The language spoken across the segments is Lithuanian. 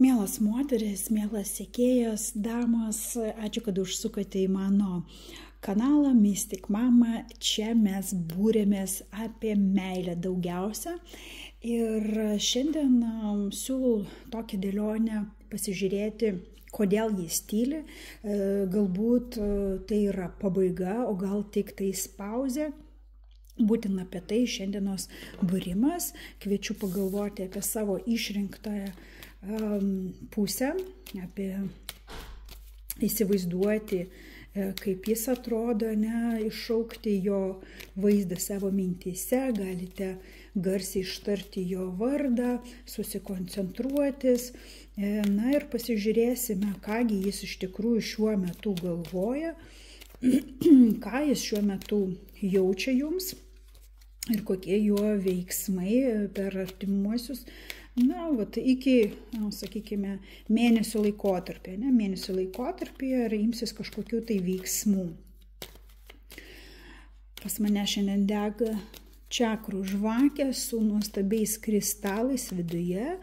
Mielas moteris, mielas sekėjas, damos, ačiū, kad užsukote į mano kanalą Mystic Mama. Čia mes būrėmės apie meilę daugiausia. Ir šiandien siūlau tokią dėlionę pasižiūrėti, kodėl jis tyli. Galbūt tai yra pabaiga, o gal tik tai pauzė. Būtent apie tai šiandienos būrimas. Kviečiu pagalvoti apie savo išrinktąją pusę, apie įsivaizduoti, kaip jis atrodo, iššaukti jo vaizdą savo mintyse, galite garsiai ištarti jo vardą, susikoncentruotis, ir pasižiūrėsime, kągi jis iš tikrųjų šiuo metu galvoja, ką jis šiuo metu jaučia jums ir kokie jo veiksmai per artimuosius iki, sakykime, mėnesio laikotarpį, mėnesio laikotarpį ir imsis kažkokių tai veiksmų. Pas mane šiandien dega čakrų žvakė su nuostabiais kristalais viduje.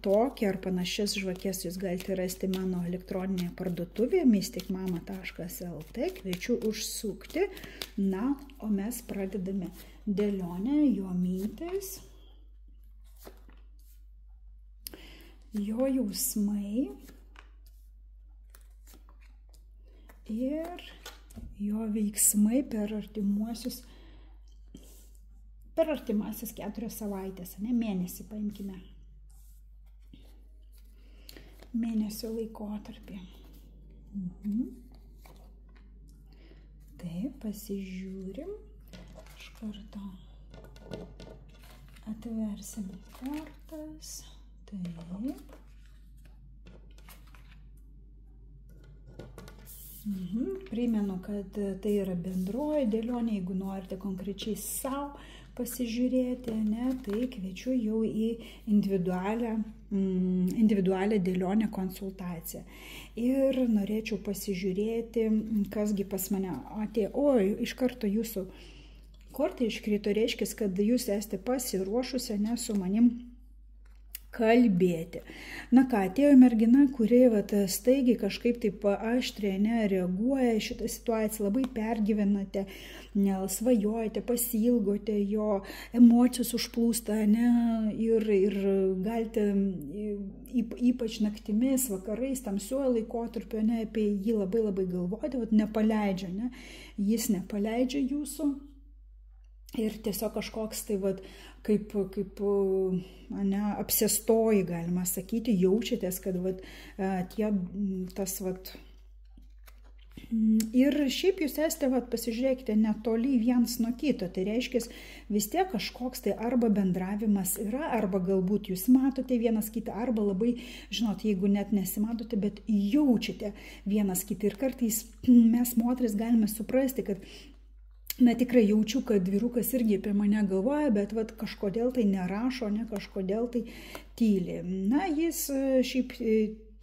Tokią ar panašias žvakės jūs galite rasti mano elektroninėje parduotuvėje mysticmama.lt. Kviečiu užsukti. O mes pradedame dėlionę, jo mintis, jo jausmai ir jo veiksmai per artimasias 4 savaitės, mėnesį paimkime. Mėnesio laikotarpį. Taip, pasižiūrim. Iš karto atversim kortas. Taip. Primenu, kad tai yra bendroji dėlionė, jeigu norite konkrečiai savo pasižiūrėti, tai kviečiu jau į individualią dėlionę konsultaciją. Ir norėčiau pasižiūrėti, kasgi pas mane atėjo. Iš karto jūsų kortai iškrito, reiškia, kad jūs esate pasiruošusi su manim kalbėti. Atėjo mergina, kuri staigiai kažkaip taip aštriai reaguoja šitą situaciją, labai pergyvenate, svajojate, pasiilgote, jo emocijos užplūsta, ir galite ypač naktimis, vakarais, tamsiuoju laikotarpiu, apie jį labai labai galvoti, nepaleidžia, jis nepaleidžia jūsų. Ir tiesiog kažkoks tai kaip apsėstoji, galima sakyti, jaučiatės, kad Ir šiaip jūs esate, pasižiūrėkite, netoli vienas nuo kito. Tai reiškia, vis tiek kažkoks tai arba bendravimas yra, arba galbūt jūs matote vienas kitą, arba labai, jeigu net nesimatote, bet jaučiate vienas kitą. Ir kartais mes moteris galime suprasti, kad tikrai jaučiu, kad vyrukas irgi apie mane galvoja, bet kažkodėl tai nerašo, kažkodėl tai tyli. Jis šiaip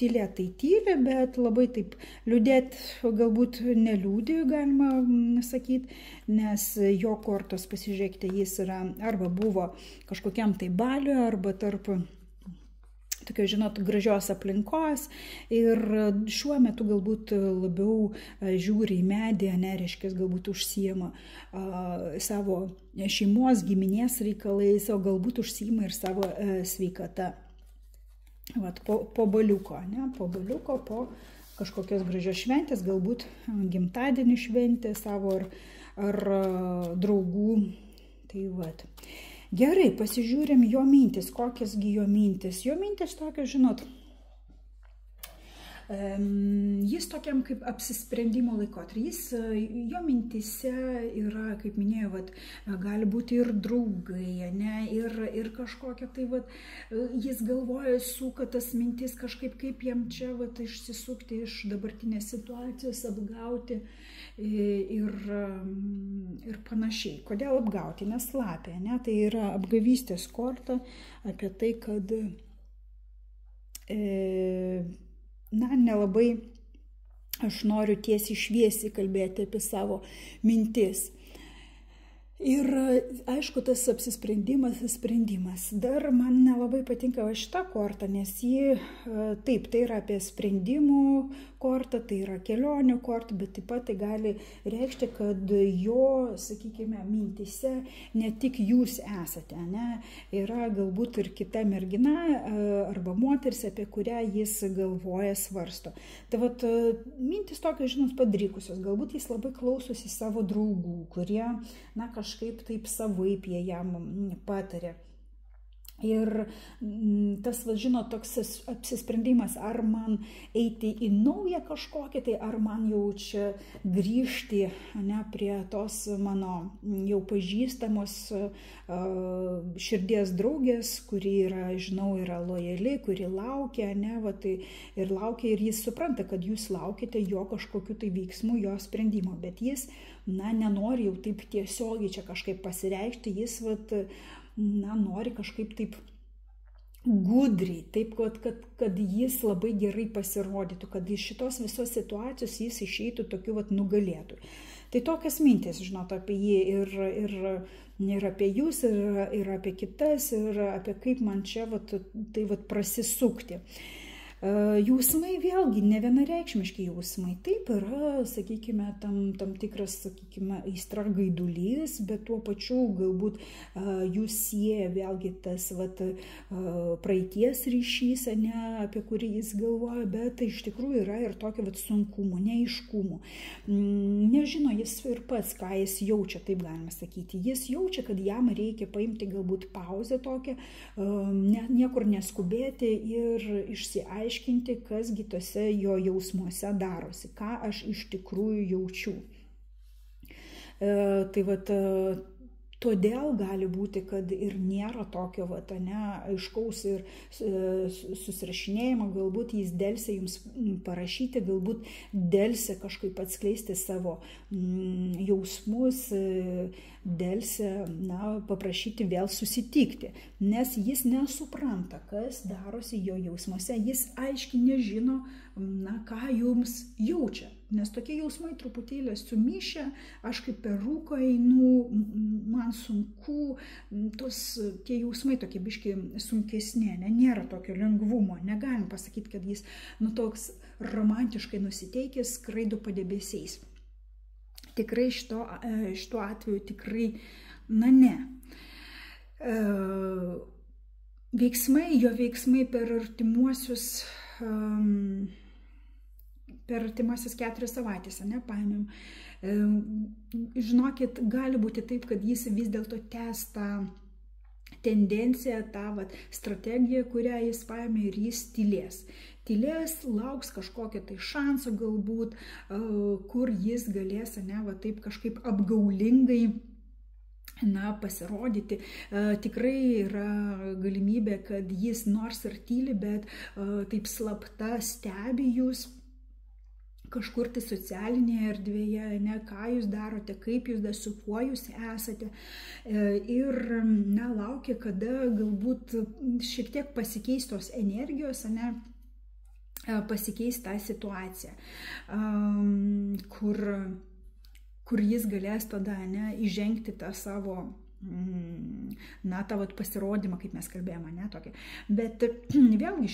tylėtai tyli, bet labai taip liūdėti galbūt neliūdį, galima sakyti, nes jo kortos, pasižiūrėkite, jis yra arba buvo kažkokiam tai baliui, arba tarp tokio, gražios aplinkos ir šiuo metu galbūt labiau žiūri į medį, reiškia, galbūt užsiima savo šeimos, giminės reikalais, o galbūt užsiima ir savo sveikata. Po baliuko, po kažkokios gražios šventės, galbūt gimtadienį šventė savo ar draugų. Tai Gerai, pasižiūrim jo mintis. Kokiasgi jo mintis? Jo mintis tokios, jis tokiam kaip apsisprendimo laikotarpy. Jo mintise yra, kaip minėjau, gali būti ir draugai, ir kažkokia tai, jis galvoja, suka tas mintis kažkaip, kaip jam čia išsisukti iš dabartinės situacijos, apgauti ir panašiai. Kodėl apgauti? Nes lapė, tai yra apgavystės korta apie tai, kad nelabai aš noriu tiesiai šviesiai kalbėti apie savo mintis. Ir aišku, tas sprendimas. Dar man nelabai patinka šita korta, nes ji, taip, tai yra apie sprendimų kortą, tai yra kelionių kortą, bet taip pat tai gali reikšti, kad jo, sakykime, mintise ne tik jūs esate, ne? Yra galbūt ir kita mergina arba moteris, apie kurią jis galvoja, svarsto. Tai vat mintis tokios, žinot, padrikusios, galbūt jis labai klausosi savo draugų, kurie, na, kažkaip taip savaip jie jam patarė. Ir tas, žinot, toks apsisprendimas, ar man eiti į naują kažkokį, tai ar man jau čia grįžti, ne, prie tos mano jau pažįstamos širdies draugės, kuri yra, žinau, yra lojali, kuri laukia, ne, va, tai ir laukia, ir jis supranta, kad jūs laukite jo kažkokiu tai veiksmu, jo sprendimo, bet jis, na, nenori jau taip tiesiogiai čia kažkaip pasireikšti, jis, vat, na, nori kažkaip taip gudriai, taip, kad jis labai gerai pasirodytų, kad iš šitos visos situacijos jis išeitų tokiu vat nugalėtų. Tai tokias mintis, žinot, apie jį ir apie jūs, ir apie kitas, ir apie kaip man čia vat, tai vat prasisukti. Jausmai vėlgi ne vienareikšmiški jausmai. Taip yra, sakykime, tam tikras, sakykime, aistra gaidulys, bet tuo pačiu galbūt jūs sieja vėlgi tas vat, praeities ryšys, ne, apie kurį jis galvoja, bet tai iš tikrųjų yra ir tokio vat sunkumų, neaiškumų. Nežino jis ir pats, ką jis jaučia, taip galima sakyti. Jis jaučia, kad jam reikia paimti galbūt pauzę tokią, niekur neskubėti ir išsiaiškinti, kasgi tose jo jausmuose darosi, ką aš iš tikrųjų jaučiu. Tai vat, todėl gali būti, kad ir nėra tokio vat, ne, aiškaus ir susirašinėjimo, galbūt jis delsė jums parašyti, galbūt delsė kažkaip atskleisti savo jausmus, delsė, na, paprašyti vėl susitikti, nes jis nesupranta, kas darosi jo jausmuose, jis aiškiai nežino, na, ką jums jaučia, nes tokie jausmai truputėlį sumišę, aš kaip per rūką einu, man sunku, tie jausmai tokie biški sunkesnė, ne, nėra tokio lengvumo, negalim pasakyti, kad jis, nu, toks romantiškai nusiteikęs, skraido padebesiais. Tikrai šituo atveju tikrai, na, ne. Jo veiksmai per artimuosius 4 savaitės, ne, paėmėm. Žinokit, gali būti taip, kad jis vis dėlto tęs tą tendenciją, tą vat, strategiją, kurią jis paėmė, ir jis tylės. Tylės, lauks kažkokio tai šanso galbūt, kur jis galės, ne, va, taip kažkaip apgaulingai, na, pasirodyti. Tikrai yra galimybė, kad jis nors ir tyli, bet taip slapta stebi jūs kažkur tai socialinėje erdvėje, ne, ką jūs darote, kaip jūs, su kuo jūs esate. Ir, na, laukia, kada galbūt šiek tiek pasikeis tos energijos, ne, pasikeis tą situaciją, kur jis galės tada, ne, įžengti tą savo, na, tą vat pasirodymą, kaip mes kalbėjome, ne, tokį. Bet vėlgi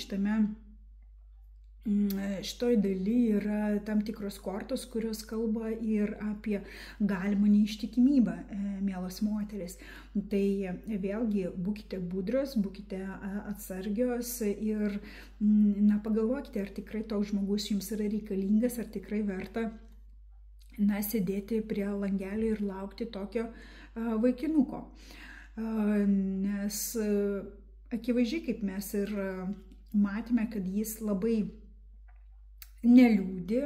šitoj daly yra tam tikros kortos, kurios kalba ir apie galimą neištikimybę, mielos moteris. Tai vėlgi būkite budrios, būkite atsargios ir, na, pagalvokite, ar tikrai toks žmogus jums yra reikalingas, ar tikrai verta, na, sėdėti prie langelio ir laukti tokio vaikinuko. Nes akivaizdžiai, kaip mes ir matėme, kad jis labai neliūdi,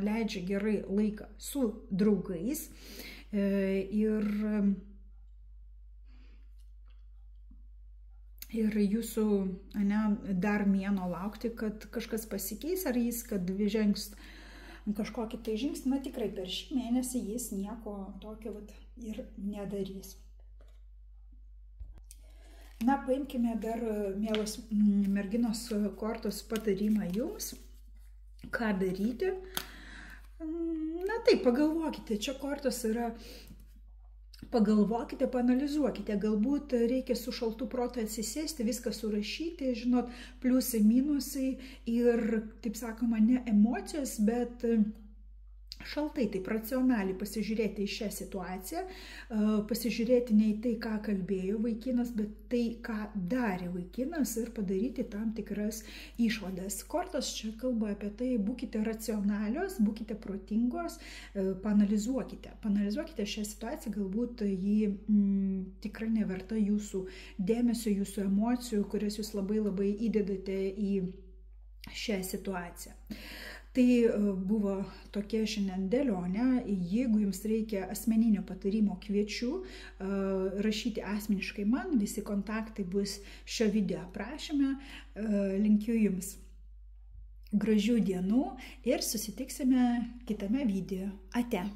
leidžia gerai laiką su draugais ir jūsų, ne, dar mėno laukti, kad kažkas pasikeis, ar jis, kad žengs kažkokį tai žingsnį, na, tikrai per šį mėnesį jis nieko tokio vat ir nedarys. Na, paimkime dar, mielos merginos, kortos patarimą jums, ką daryti. Na taip, pagalvokite, čia kortos yra pagalvokite, paanalizuokite, galbūt reikia su šaltu protu atsisėsti, viską surašyti, žinot, pliusai, minusai ir, taip sakoma, ne emocijos, bet šaltai, taip racionaliai pasižiūrėti į šią situaciją, pasižiūrėti ne į tai, ką kalbėjo vaikinas, bet tai, ką darė vaikinas ir padaryti tam tikras išvadas. Kortos čia kalba apie tai, būkite racionalios, būkite protingos, paanalizuokite šią situaciją, galbūt ji tikrai neverta jūsų dėmesio, jūsų emocijų, kurias jūs labai įdedate į šią situaciją. Tai buvo tokia šiandien dėlionė. Jeigu jums reikia asmeninio patarimo, kviečiu rašyti asmeniškai man, visi kontaktai bus šio video aprašyme. Linkiu jums gražių dienų ir susitiksime kitame video. Ate.